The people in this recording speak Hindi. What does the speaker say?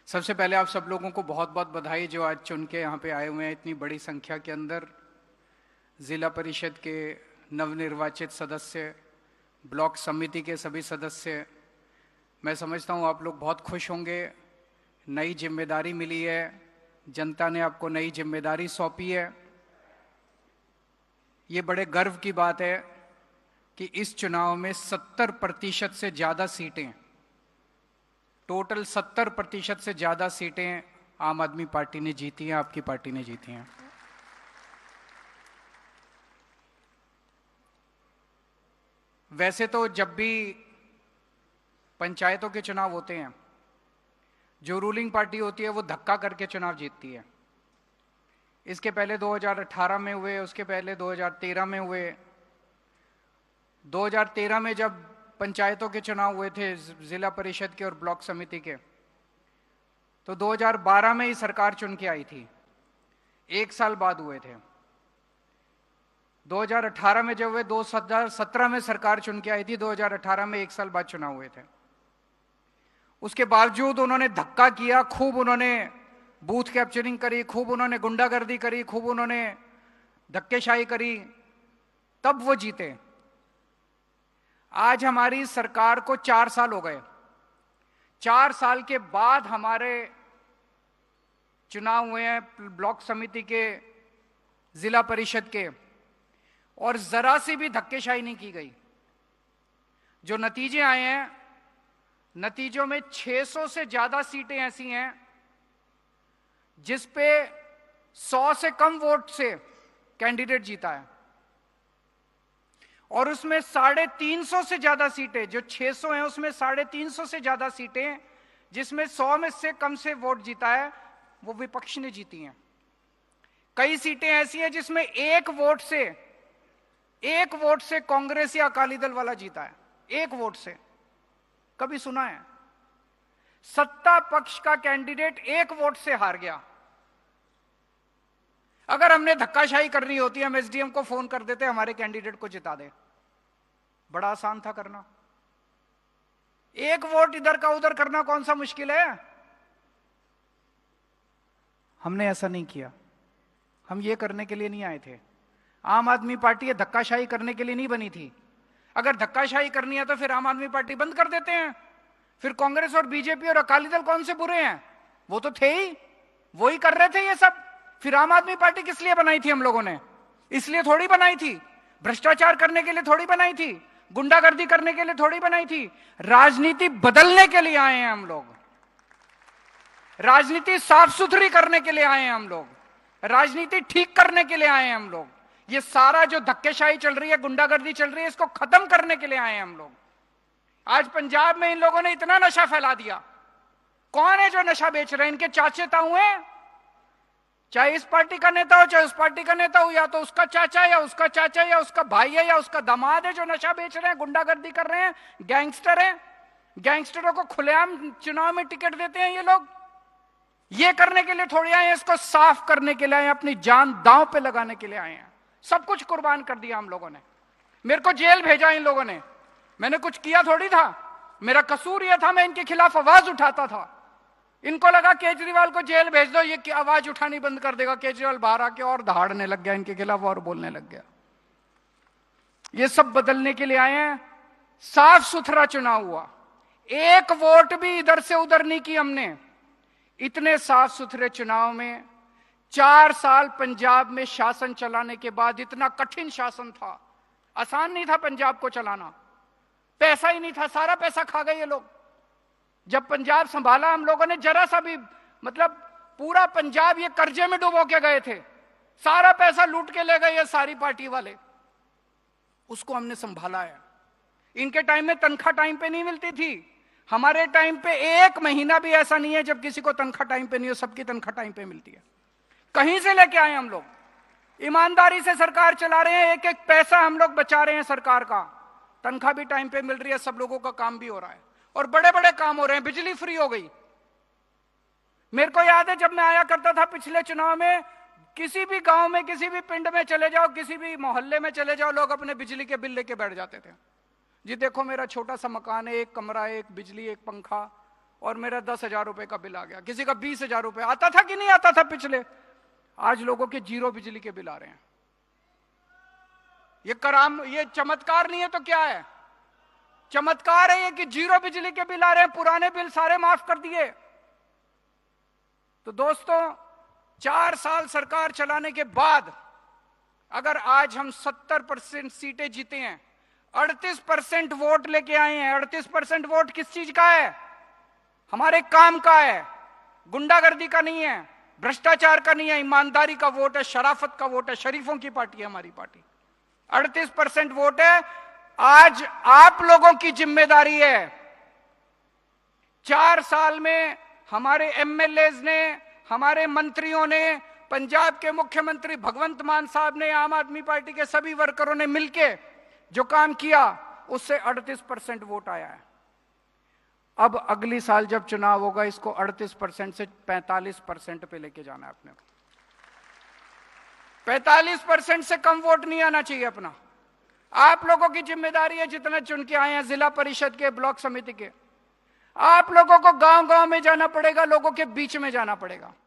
सबसे पहले आप सब लोगों को बहुत बहुत बधाई जो आज चुन के यहाँ पे आए हुए हैं इतनी बड़ी संख्या के अंदर। जिला परिषद के नवनिर्वाचित सदस्य, ब्लॉक समिति के सभी सदस्य, मैं समझता हूँ आप लोग बहुत खुश होंगे। नई जिम्मेदारी मिली है, जनता ने आपको नई जिम्मेदारी सौंपी है। ये बड़े गर्व की बात है कि इस चुनाव में 70% से ज़्यादा सीटें, टोटल 70% से ज़्यादा सीटें आम आदमी पार्टी ने जीती हैं, आपकी पार्टी ने जीती हैं। वैसे तो जब भी पंचायतों के चुनाव होते हैं, जो रूलिंग पार्टी होती है वो धक्का करके चुनाव जीतती है। इसके पहले 2018 में हुए, उसके पहले 2013 में हुए। 2013 में जब पंचायतों के चुनाव हुए थे, जिला परिषद के और ब्लॉक समिति के, तो 2012 में ही सरकार चुन के आई थी, एक साल बाद हुए थे। 2018 में जब हुए, 2017 में सरकार चुन के आई थी, 2018 में एक साल बाद चुनाव हुए थे। उसके बावजूद उन्होंने धक्का किया, खूब उन्होंने बूथ कैप्चरिंग करी, खूब उन्होंने गुंडागर्दी करी, खूब उन्होंने धक्केशाही करी, तब वो जीते। आज हमारी सरकार को 4 साल हो गए। 4 साल के बाद हमारे चुनाव हुए हैं ब्लॉक समिति के, जिला परिषद के, और जरा सी भी धक्केशाही नहीं की गई। जो नतीजे आए हैं, नतीजों में 600 से ज्यादा सीटें ऐसी हैं जिस पे 100 से कम वोट से कैंडिडेट जीता है, और उसमें 350 से ज्यादा सीटें, जो 600 हैं उसमें 350 से ज्यादा सीटें जिसमें 100 में से कम से वोट जीता है, वो विपक्ष ने जीती हैं। कई सीटें ऐसी हैं जिसमें एक वोट से कांग्रेस या अकाली दल वाला जीता है, एक वोट से। कभी सुना है? सत्ता पक्ष का कैंडिडेट एक वोट से हार गया। अगर हमने धक्काशाही करनी होती, हम एसडीएम को फोन कर देते, हमारे कैंडिडेट को जिता दे। बड़ा आसान था करना। एक वोट इधर का उधर करना कौन सा मुश्किल है? हमने ऐसा नहीं किया। हम ये करने के लिए नहीं आए थे। आम आदमी पार्टी ये धक्काशाही करने के लिए नहीं बनी थी। अगर धक्काशाही करनी है तो फिर आम आदमी पार्टी बंद कर देते हैं। फिर कांग्रेस और बीजेपी और अकाली दल कौन से बुरे हैं? वो तो थे ही, वो ही कर रहे थे ये सब। फिर आम आदमी पार्टी किस लिए बनाई थी हम लोगों ने? इसलिए थोड़ी बनाई थी। भ्रष्टाचार करने के लिए थोड़ी बनाई थी, गुंडागर्दी करने के लिए थोड़ी बनाई थी। राजनीति बदलने के लिए आए हैं हम लोग। राजनीति साफ सुथरी करने के लिए आए हैं हम लोग। राजनीति ठीक करने के लिए आए हैं हम लोग। ये सारा जो धक्केशाही चल रही है, गुंडागर्दी चल रही है, इसको खत्म करने के लिए आए हैं हम लोग। आज पंजाब में इन लोगों ने इतना नशा फैला दिया। कौन है जो नशा बेच रहे हैं? इनके चाचे ताऊ हैं। चाहे इस पार्टी का नेता हो, चाहे उस पार्टी का नेता हो, या तो उसका चाचा या उसका चाचा या उसका भाई है या उसका दामाद है जो नशा बेच रहे हैं, गुंडागर्दी कर रहे हैं, गैंगस्टर हैं। गैंगस्टरों को खुलेआम चुनाव में टिकट देते हैं ये लोग। ये करने के लिए थोड़ी आए हैं, इसको साफ करने के लिए आए हैं, अपनी जान दांव पे लगाने के लिए आए हैं। सब कुछ कुर्बान कर दिया हम लोगों ने। मेरे को जेल भेजा इन लोगों ने। मैंने कुछ किया थोड़ी था। मेरा कसूर यह था, मैं इनके खिलाफ आवाज उठाता था। इनको लगा केजरीवाल को जेल भेज दो, ये आवाज उठानी बंद कर देगा। केजरीवाल बाहर आके और दहाड़ने लग गया इनके खिलाफ और बोलने लग गया। ये सब बदलने के लिए आए हैं। साफ सुथरा चुनाव हुआ, एक वोट भी इधर से उधर नहीं की हमने। इतने साफ सुथरे चुनाव में 4 साल पंजाब में शासन चलाने के बाद, इतना कठिन शासन था, आसान नहीं था पंजाब को चलाना। पैसा ही नहीं था, सारा पैसा खा गए ये लोग। जब पंजाब संभाला हम लोगों ने, जरा सा भी, मतलब पूरा पंजाब ये कर्जे में डुबो के गए थे। सारा पैसा लूट के ले गए ये सारी पार्टी वाले। उसको हमने संभाला है। इनके टाइम में तनख्वाह टाइम पे नहीं मिलती थी। हमारे टाइम पे 1 महीना भी ऐसा नहीं है जब किसी को तनख्वाह टाइम पे नहीं हो। सबकी तनख्वाह टाइम पे मिलती है। कहीं से लेके आए हम लोग, ईमानदारी से सरकार चला रहे हैं। एक एक पैसा हम लोग बचा रहे हैं सरकार का। तनख्वाह भी टाइम पे मिल रही है, सब लोगों का काम भी हो रहा है, और बड़े बड़े काम हो रहे हैं। बिजली फ्री हो गई। मेरे को याद है जब मैं आया करता था पिछले चुनाव में, किसी भी गांव में, किसी भी पिंड में चले जाओ, किसी भी मोहल्ले में चले जाओ, लोग अपने बिजली के बिल लेके बैठ जाते थे। जी देखो मेरा छोटा सा मकान है, 1 कमरा, 1 बिजली, 1 पंखा, और मेरा 10,000 रुपए का बिल आ गया, किसी का 20,000 रुपए आता था कि नहीं आता था पिछले। आज लोगों के 0 बिजली के बिल आ रहे हैं। ये चमत्कार नहीं है तो क्या है? चमत्कार है ये कि 0 बिजली के बिल आ रहे हैं, पुराने बिल सारे माफ कर दिए। तो दोस्तों, 4 साल सरकार चलाने के बाद अगर आज हम 70% सीटें जीते हैं, 38% वोट लेके आए हैं, 38% वोट किस चीज का है? हमारे काम का है, गुंडागर्दी का नहीं है, भ्रष्टाचार का नहीं है, ईमानदारी का वोट है, शराफत का वोट है, शरीफों की पार्टी है हमारी पार्टी। 38% वोट है। आज आप लोगों की जिम्मेदारी है, 4 साल में हमारे एमएलएज ने, हमारे मंत्रियों ने, पंजाब के मुख्यमंत्री भगवंत मान साहब ने, आम आदमी पार्टी के सभी वर्करों ने मिलके जो काम किया, उससे 38% वोट आया है। अब अगली साल जब चुनाव होगा, इसको 38% से 45% पे लेके जाना है अपने को। 45% से कम वोट नहीं आना चाहिए अपना। आप लोगों की जिम्मेदारी है, जितना चुन के आए हैं जिला परिषद के, ब्लॉक समिति के, आप लोगों को गांव गांव में जाना पड़ेगा, लोगों के बीच में जाना पड़ेगा।